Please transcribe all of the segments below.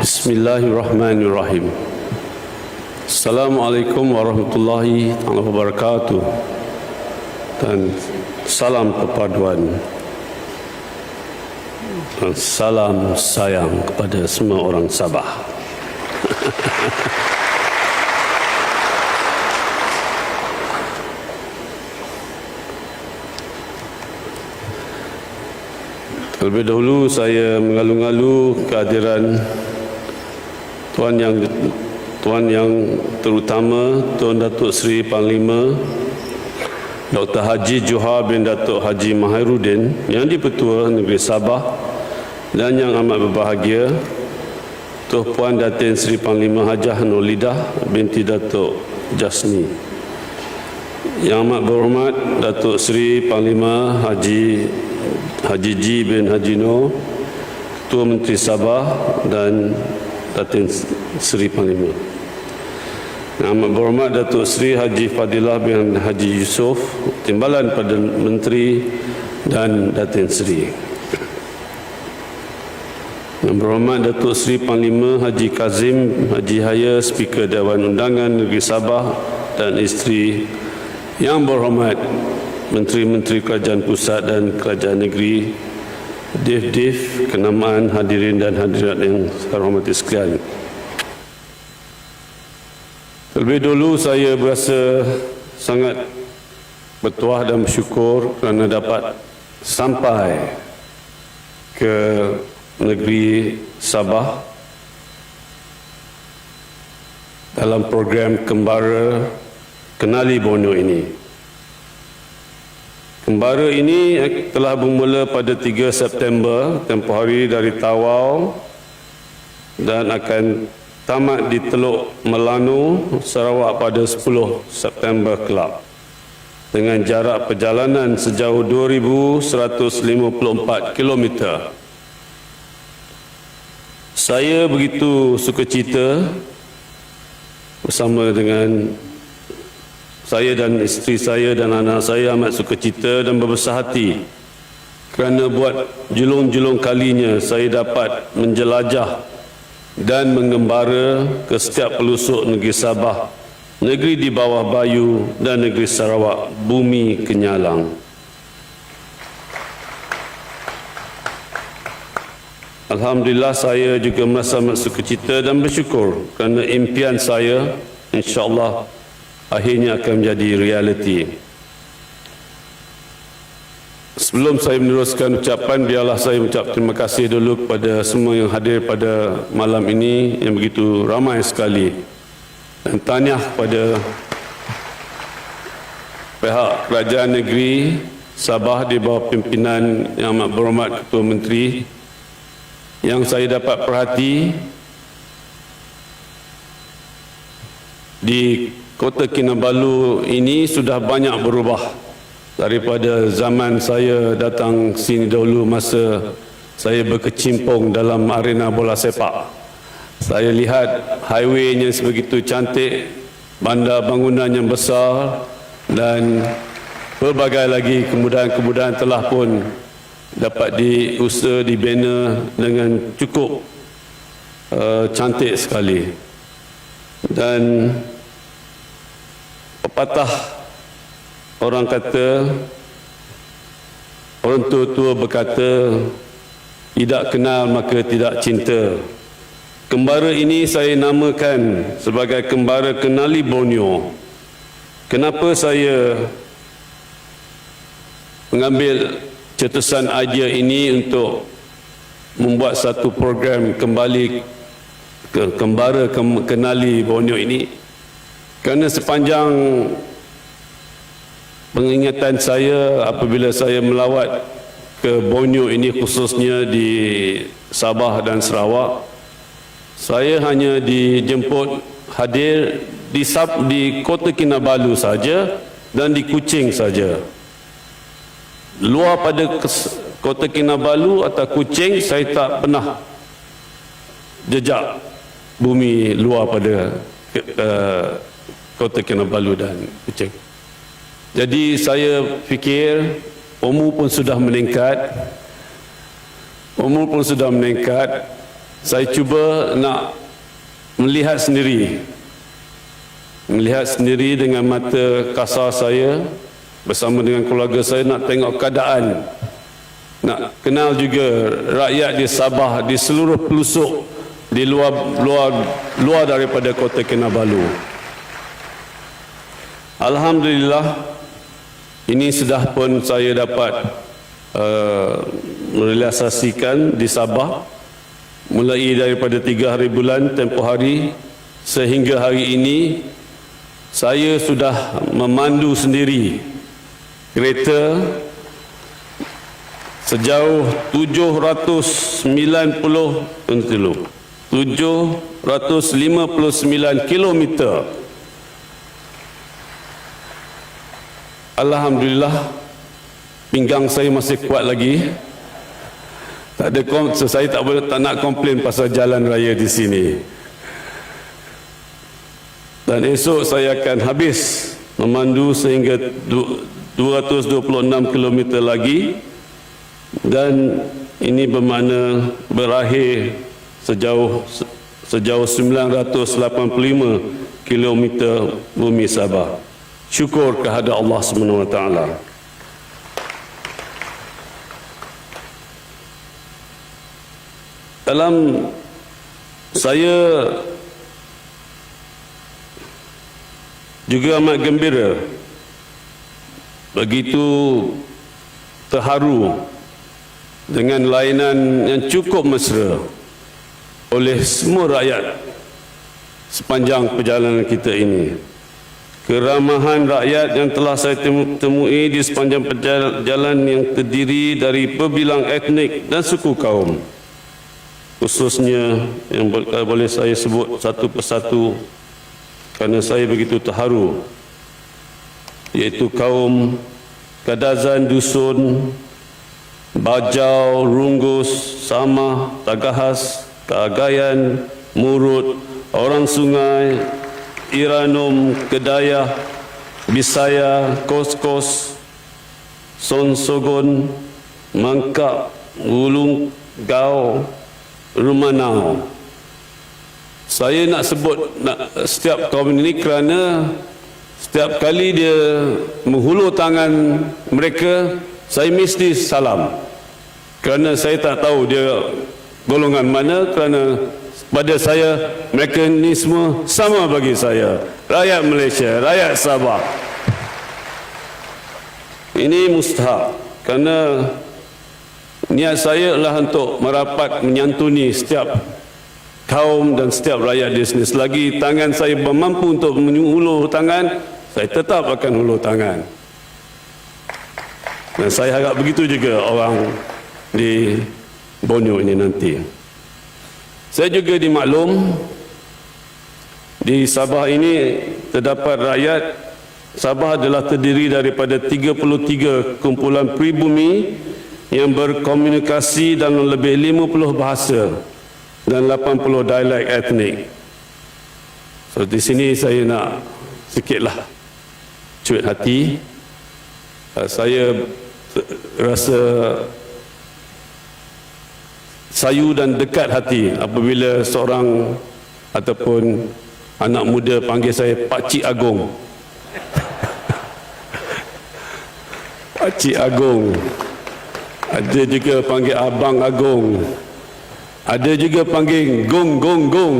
Bismillahirrahmanirrahim. Assalamualaikum warahmatullahi wabarakatuh. Dan salam perpaduan dan salam sayang kepada semua orang Sabah. Terlebih dahulu saya mengalu-ngalu kehadiran Tuan yang terutama Tuan Datuk Seri Panglima Dr. Haji Johar bin Datuk Haji Mahiruddin yang di-Pertua Negeri Sabah, dan yang amat berbahagia Tuan Puan Datin Seri Panglima Hajah Nurlidah binti Datuk Jasni, yang amat berhormat Datuk Seri Panglima Haji Ji bin Haji Nur, Ketua Menteri Sabah, dan Datin Seri Panglima. Yang amat berhormat Datuk Seri Haji Fadilah bin Haji Yusof, Timbalan Perdana Menteri dan Datin Seri. Yang berhormat Datuk Seri Panglima Haji Kazim Haji Haya, Speaker Dewan Undangan Negeri Sabah dan isteri. Yang berhormat Menteri-Menteri Kerajaan Pusat dan Kerajaan Negeri, Div-Div, kenamaan hadirin dan hadirat yang saya hormati sekalian. Terlebih dahulu saya berasa sangat bertuah dan bersyukur kerana dapat sampai ke negeri Sabah dalam program Kembara Kenali Borneo ini. Kembara ini telah bermula pada 3 September, tempoh hari dari Tawau, dan akan tamat di Teluk Melanu, Sarawak pada 10 September kelak, dengan jarak perjalanan sejauh 2,154 km. Saya begitu sukacita bersama dengan saya dan isteri saya dan anak saya amat sukacita dan berbesar hati kerana buat julung-julung kalinya saya dapat menjelajah dan mengembara ke setiap pelosok negeri Sabah, negeri di bawah Bayu dan negeri Sarawak, bumi kenyalang. Alhamdulillah, saya juga merasa amat sukacita dan bersyukur kerana impian saya insya-Allah akhirnya akan menjadi realiti. Sebelum saya meneruskan ucapan, biarlah saya mengucap terima kasih dulu kepada semua yang hadir pada malam ini yang begitu ramai sekali, dan tahniah kepada pihak Kerajaan Negeri Sabah di bawah pimpinan yang amat berhormat Ketua Menteri, yang saya dapat perhati di Kota Kinabalu ini sudah banyak berubah daripada zaman saya datang sini dahulu masa saya berkecimpung dalam arena bola sepak. Saya lihat highway-nya sebegitu cantik, bandar bangunan yang besar, dan pelbagai lagi kemudahan-kemudahan telah pun dapat diusaha, dibina dengan cukup cantik sekali. Dan pepatah orang kata, orang tua-tua berkata, tidak kenal maka tidak cinta. Kembara ini saya namakan sebagai Kembara Kenali Borneo. Kenapa saya mengambil cetusan idea ini untuk membuat satu program kembali ke Kembara Kenali Borneo ini? Kerana sepanjang pengingatan saya apabila saya melawat ke Borneo ini, khususnya di Sabah dan Sarawak, saya hanya dijemput hadir di Kota Kinabalu saja dan di Kuching saja. Luar pada Kota Kinabalu atau Kuching, saya tak pernah jejak bumi luar pada Kota Kinabalu dan Kuching. Jadi saya fikir umur pun sudah meningkat, Saya cuba nak melihat sendiri dengan mata kasar saya bersama dengan keluarga saya, nak tengok keadaan, nak kenal juga rakyat di Sabah, di seluruh pelosok di luar daripada Kota Kinabalu. Alhamdulillah, ini sudah pun saya dapat merealisasikan di Sabah mulai daripada 3 hari bulan tempoh hari sehingga hari ini. Saya sudah memandu sendiri kereta sejauh 759 kilometer. Alhamdulillah, pinggang saya masih kuat lagi. Saya tak nak komplain pasal jalan raya di sini. Dan esok saya akan habis memandu sehingga 226 km lagi, dan ini bermakna berakhir sejauh 985 km bumi Sabah. Syukur kehadrat Allah SWT. Dalam saya juga amat gembira, begitu terharu dengan layanan yang cukup mesra oleh semua rakyat sepanjang perjalanan kita ini. Keramahan rakyat yang telah saya temui di sepanjang perjalanan yang terdiri dari pelbagai etnik dan suku kaum, khususnya yang boleh saya sebut satu persatu kerana saya begitu terharu, iaitu kaum Kadazan Dusun, Bajau, Runggus, Samah, Tagahas, Kaagayan, Murut, Orang Sungai, Iranum, Kedayah, Bisaya, Kos-Kos, Sonsogon, Mangkak, Wulung, Gau, Rumanau. Saya nak sebut setiap kaum ini kerana setiap kali dia menghulur tangan mereka, saya mesti salam. Kerana saya tak tahu dia golongan mana, kerana pada saya mereka ni semua sama bagi saya. Rakyat Malaysia, rakyat Sabah. Ini mustahak, kerana niat saya adalah untuk merapat menyantuni setiap kaum dan setiap rakyat di sini. Selagi tangan saya mampu untuk menghulur tangan, saya tetap akan hulur tangan. Dan saya harap begitu juga orang di Borneo ini nanti. Saya juga dimaklum di Sabah ini terdapat rakyat. Sabah adalah terdiri daripada 33 kumpulan pribumi yang berkomunikasi dalam lebih 50 bahasa dan 80 dialek etnik. So di sini saya nak sikitlah cuit hati. Saya rasa sayu dan dekat hati apabila seorang ataupun anak muda panggil saya Pak Cik Agong. Pak Cik Agong. Ada juga panggil Abang Agong. Ada juga panggil Gong Gong Gong.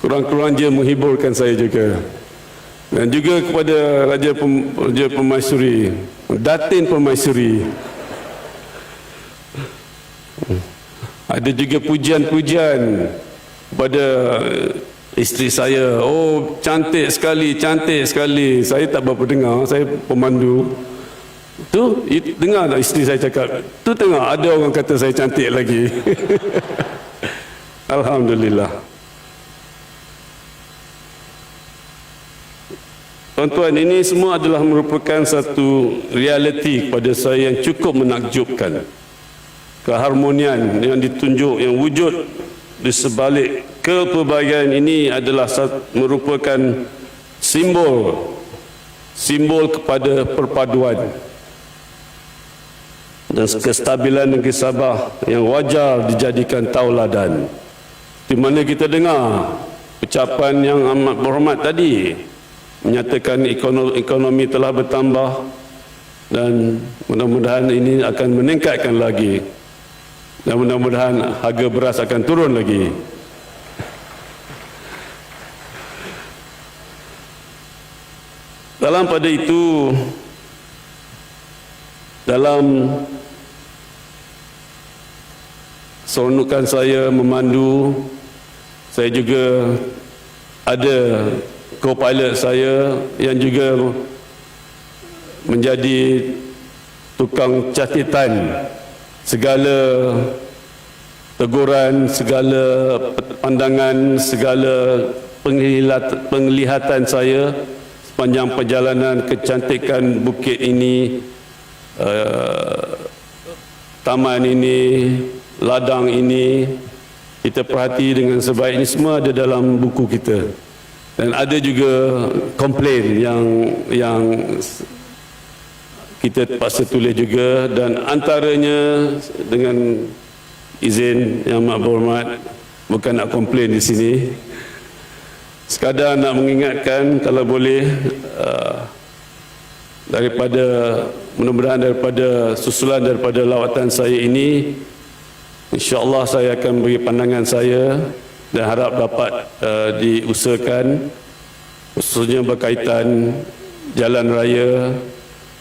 Kurang-kurang dia menghiburkan saya juga. Dan juga kepada Raja Permaisuri, Datin Permaisuri. Ada juga pujian-pujian kepada isteri saya. Oh, cantik sekali, cantik sekali. Saya tak berapa dengar, saya pemandu. Tu dengar tak isteri saya cakap? Tu tengok ada orang kata saya cantik lagi. Alhamdulillah. Tuan-tuan, ini semua adalah merupakan satu realiti kepada saya yang cukup menakjubkan. Keharmonian yang ditunjuk, yang wujud di sebalik kepelbagaian ini adalah merupakan simbol kepada perpaduan. dan kestabilan negeri Sabah yang wajar dijadikan tauladan. Di mana kita dengar ucapan yang amat berhormat tadi menyatakan ekonomi telah bertambah dan mudah-mudahan ini akan meningkatkan lagi dan mudah-mudahan harga beras akan turun lagi. Dalam pada itu, dalam seronokan saya memandu, saya juga ada co-pilot saya yang juga menjadi tukang catatan segala teguran, segala pandangan, segala penglihatan saya sepanjang perjalanan kecantikan bukit ini, taman ini, ladang ini. Kita perhati dengan sebaik. Ini semua ada dalam buku kita. Dan ada juga komplain yang kita terpaksa tulis juga, dan antaranya dengan izin yang amat berhormat, bukan nak komplain di sini, sekadar nak mengingatkan kalau boleh, daripada mudah-mudahan daripada susulan daripada lawatan saya ini, insya-Allah saya akan beri pandangan saya dan harap dapat diusahakan, khususnya berkaitan jalan raya,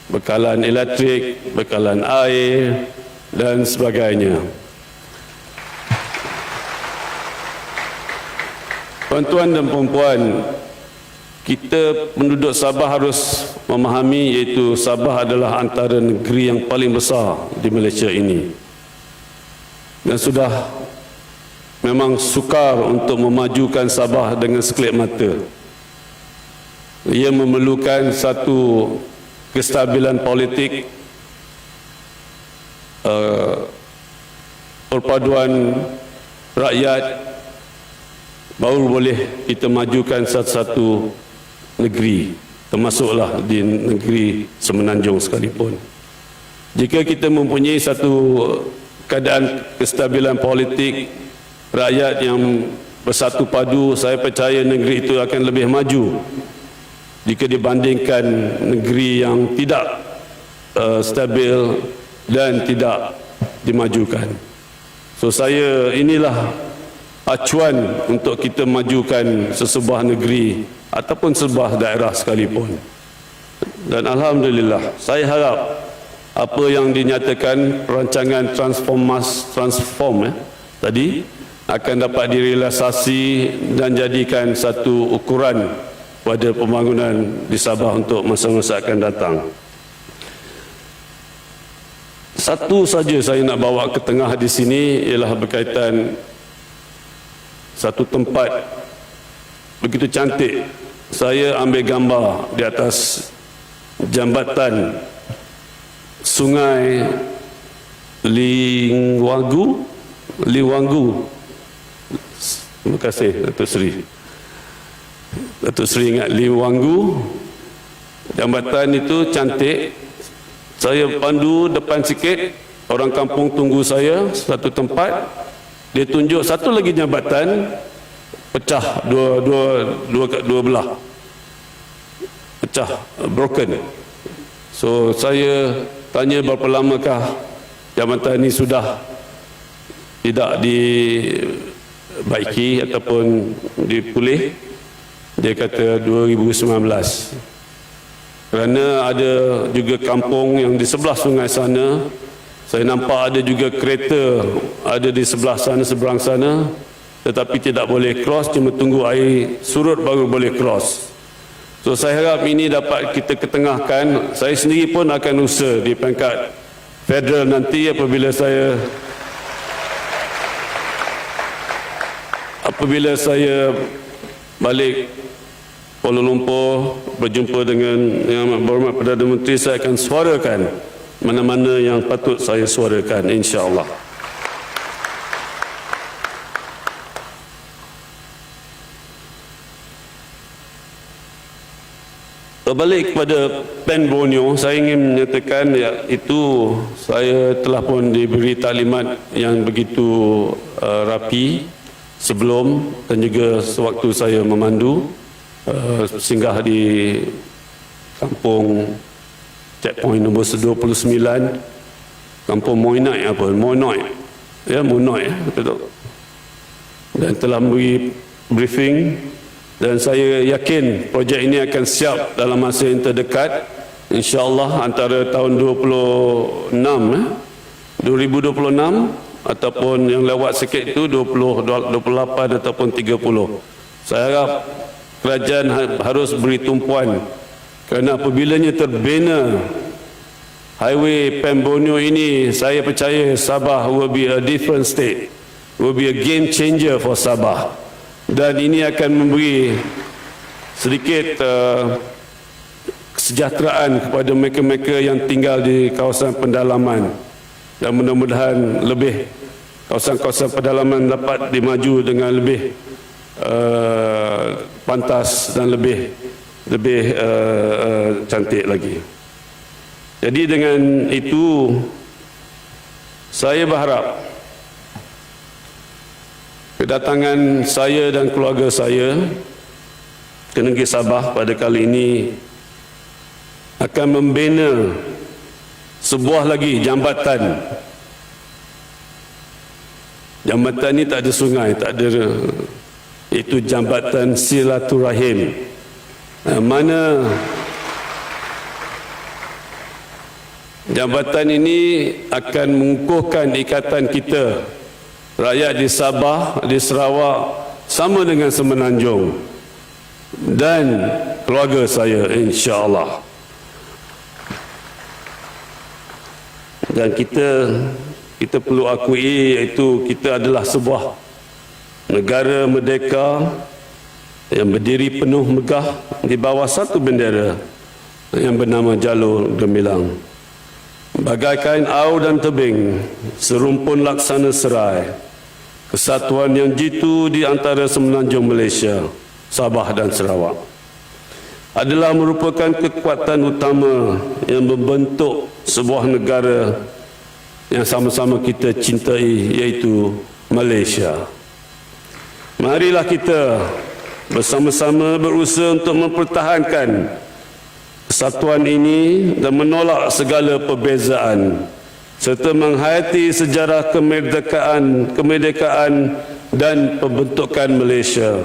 bekalan elektrik, bekalan air dan sebagainya. Tuan-tuan dan puan-puan, kita penduduk Sabah harus memahami iaitu Sabah adalah antara negeri yang paling besar di Malaysia ini. Dan sudah memang sukar untuk memajukan Sabah dengan sekelip mata. Ia memerlukan satu kestabilan politik, perpaduan rakyat, baru boleh kita majukan satu-satu negeri, termasuklah di negeri Semenanjung sekalipun. Jika kita mempunyai satu keadaan kestabilan politik, rakyat yang bersatu padu, saya percaya negeri itu akan lebih maju jika dibandingkan negeri yang tidak stabil dan tidak dimajukan. So inilah acuan untuk kita majukan sesebuah negeri ataupun sebuah daerah sekalipun. Dan alhamdulillah, saya harap apa yang dinyatakan perancangan transform tadi akan dapat direalisasi dan jadikan satu ukuran pada pembangunan di Sabah untuk masa-masa akan datang. Satu saja saya nak bawa ke tengah di sini ialah berkaitan satu tempat begitu cantik. Saya ambil gambar di atas jambatan Sungai Liwanggu. Terima kasih Datuk Seri. Datuk Seri ingat Liwanggu. Jambatan itu cantik. Saya pandu depan sikit, orang kampung tunggu saya satu tempat. Dia tunjuk satu lagi jambatan, pecah dua belah, pecah, broken. So saya tanya berapa lamakah jambatan ini sudah tidak dibaiki ataupun dipulih. Dia kata 2019. Kerana ada juga kampung yang di sebelah sungai sana, saya nampak ada juga kereta ada di sebelah sana, seberang sana, tetapi tidak boleh cross, cuma tunggu air surut baru boleh cross. So saya harap ini dapat kita ketengahkan. Saya sendiri pun akan usaha di peringkat federal nanti apabila saya balik Kuala Lumpur berjumpa dengan Yang Amat Berhormat Perdana Menteri, saya akan suarakan mana-mana yang patut saya suarakan, insya-Allah. Berbalik kepada PEN Borneo, saya ingin menyatakan itu saya telah pun diberi taklimat yang begitu rapi sebelum dan juga sewaktu saya memandu singgah di kampung checkpoint nombor 29, kampung Moinai betul. Dan telah memberi briefing. Dan saya yakin projek ini akan siap dalam masa yang terdekat, insya-Allah antara tahun 2026 ataupun yang lewat sikit itu 28 ataupun 30. Saya harap kerajaan harus beri tumpuan, kerana apabila terbina highway PEN Borneo ini, saya percaya Sabah will be a different state, will be a game changer for Sabah. Dan ini akan memberi sedikit kesejahteraan kepada mereka-mereka yang tinggal di kawasan pendalaman, dan mudah-mudahan lebih kawasan-kawasan pendalaman dapat dimaju dengan lebih pantas dan lebih cantik lagi. Jadi dengan itu saya berharap kedatangan saya dan keluarga saya ke negeri Sabah pada kali ini akan membina sebuah lagi jambatan. Jambatan ini tak ada sungai, tak ada, itu jambatan silaturahim. Mana jambatan ini akan mengukuhkan ikatan kita rakyat di Sabah, di Sarawak sama dengan Semenanjung dan keluarga saya, insya-Allah. Dan kita perlu akui, iaitu kita adalah sebuah negara merdeka yang berdiri penuh megah di bawah satu bendera yang bernama Jalur Gemilang. Bagaikan au dan tebing, serumpun laksana serai, kesatuan yang jitu di antara Semenanjung Malaysia, Sabah dan Sarawak adalah merupakan kekuatan utama yang membentuk sebuah negara yang sama-sama kita cintai, iaitu Malaysia. Marilah kita bersama-sama berusaha untuk mempertahankan kesatuan ini dan menolak segala perbezaan, serta menghayati sejarah kemerdekaan dan pembentukan Malaysia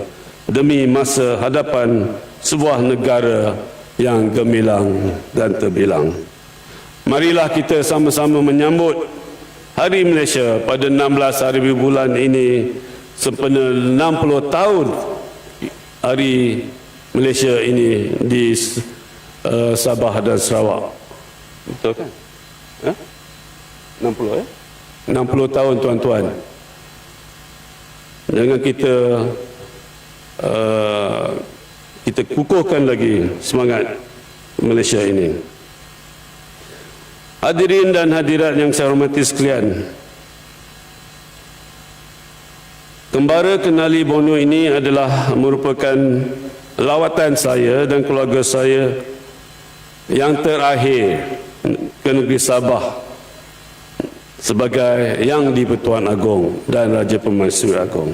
demi masa hadapan sebuah negara yang gemilang dan terbilang. Marilah kita sama-sama menyambut Hari Malaysia pada 16 hari bulan ini sempena 60 tahun Hari Malaysia ini di Sabah dan Sarawak. Betul kan? 60 60 tahun tuan-tuan. Jangan kita kukuhkan lagi semangat Malaysia ini. Hadirin dan hadirat yang saya hormati sekalian, Kembara Kenali Borneo ini adalah merupakan lawatan saya dan keluarga saya yang terakhir ke negeri Sabah sebagai Yang di-Pertuan Agong dan Raja Permaisuri Agong.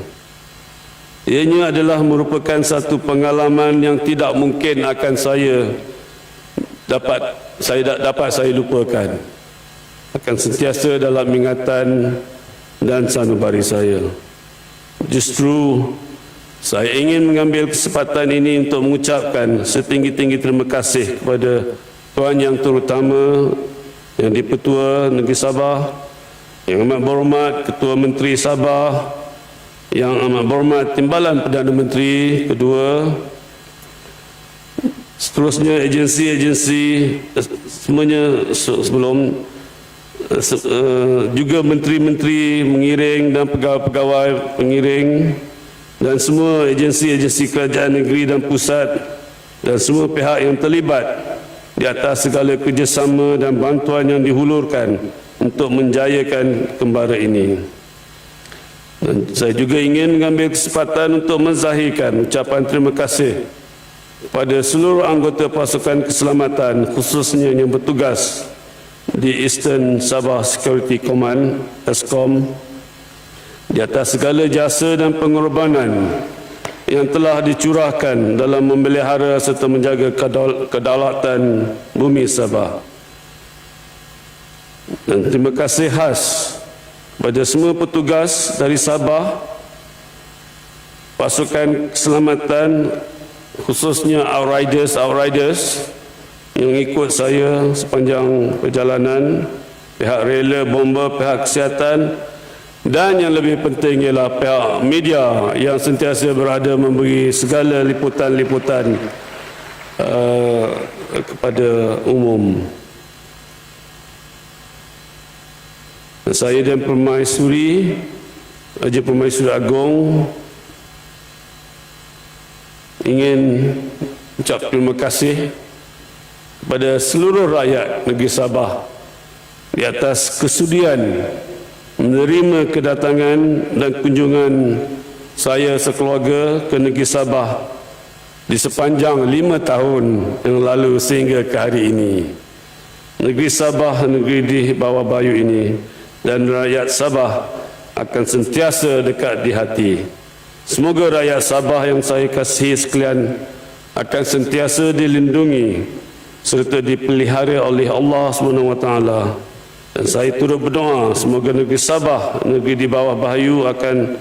Ianya adalah merupakan satu pengalaman yang tidak mungkin akan dapat saya lupakan. Akan sentiasa dalam ingatan dan sanubari saya. Justru saya ingin mengambil kesempatan ini untuk mengucapkan setinggi-tinggi terima kasih kepada Tuan Yang Terutama Yang di-Pertua Negeri Sabah, Yang Amat Berhormat Ketua Menteri Sabah, Yang Amat Berhormat Timbalan Perdana Menteri kedua, seterusnya agensi-agensi semuanya sebelum, juga menteri-menteri mengiring dan pegawai-pegawai pengiring, dan semua agensi-agensi kerajaan negeri dan pusat dan semua pihak yang terlibat di atas segala kerjasama dan bantuan yang dihulurkan untuk menjayakan kembara ini. Dan saya juga ingin mengambil kesempatan untuk menzahirkan ucapan terima kasih pada seluruh anggota pasukan keselamatan khususnya yang bertugas di Eastern Sabah Security Command (ESCOM) di atas segala jasa dan pengorbanan yang telah dicurahkan dalam memelihara serta menjaga kedaulatan bumi Sabah. Dan terima kasih khas pada semua petugas dari Sabah, pasukan keselamatan khususnya outriders yang ikut saya sepanjang perjalanan, pihak rela, bomba, pihak kesihatan, dan yang lebih penting ialah pihak media yang sentiasa berada memberi segala liputan-liputan kepada umum. Saya dan Permaisuri, Raja Permaisuri Agong ingin ucap terima kasih kepada seluruh rakyat negeri Sabah di atas kesudian menerima kedatangan dan kunjungan saya sekeluarga ke negeri Sabah di sepanjang 5 tahun yang lalu sehingga ke hari ini. Negeri Sabah, negeri di bawah bayu ini, dan rakyat Sabah akan sentiasa dekat di hati. Semoga rakyat Sabah yang saya kasihi sekalian akan sentiasa dilindungi serta dipelihara oleh Allah SWT. Dan saya turut berdoa semoga negeri Sabah, negeri di bawah bahayu akan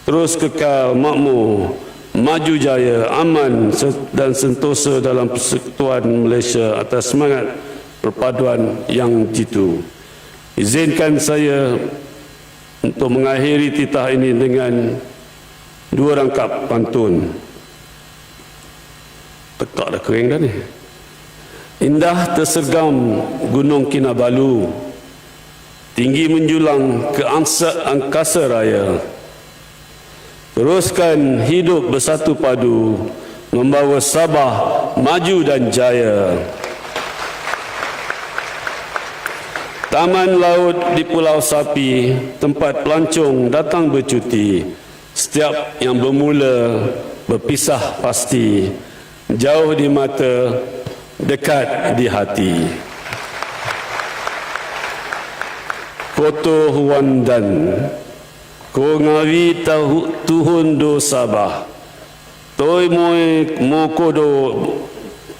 terus kekal makmur, maju jaya, aman dan sentosa dalam persekutuan Malaysia atas semangat perpaduan yang jitu. Izinkan saya untuk mengakhiri titah ini dengan 2 rangkap pantun. Tekak dah kering dah ni. Indah tersergam Gunung Kinabalu, tinggi menjulang ke angkasa raya. Teruskan hidup bersatu padu, membawa Sabah maju dan jaya. Taman laut di Pulau Sapi, tempat pelancong datang bercuti. Setiap yang bermula berpisah pasti, jauh di mata, dekat di hati. Koto Huandan, ko ngawi tuhun do Sabah. Toi moe mokodo,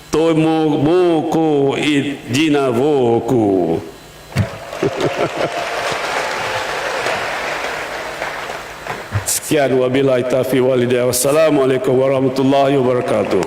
toi moko it jina voku. Sekian, wabillahi taufiq wal hidayah. Wassalamualaikum warahmatullahi wabarakatuh.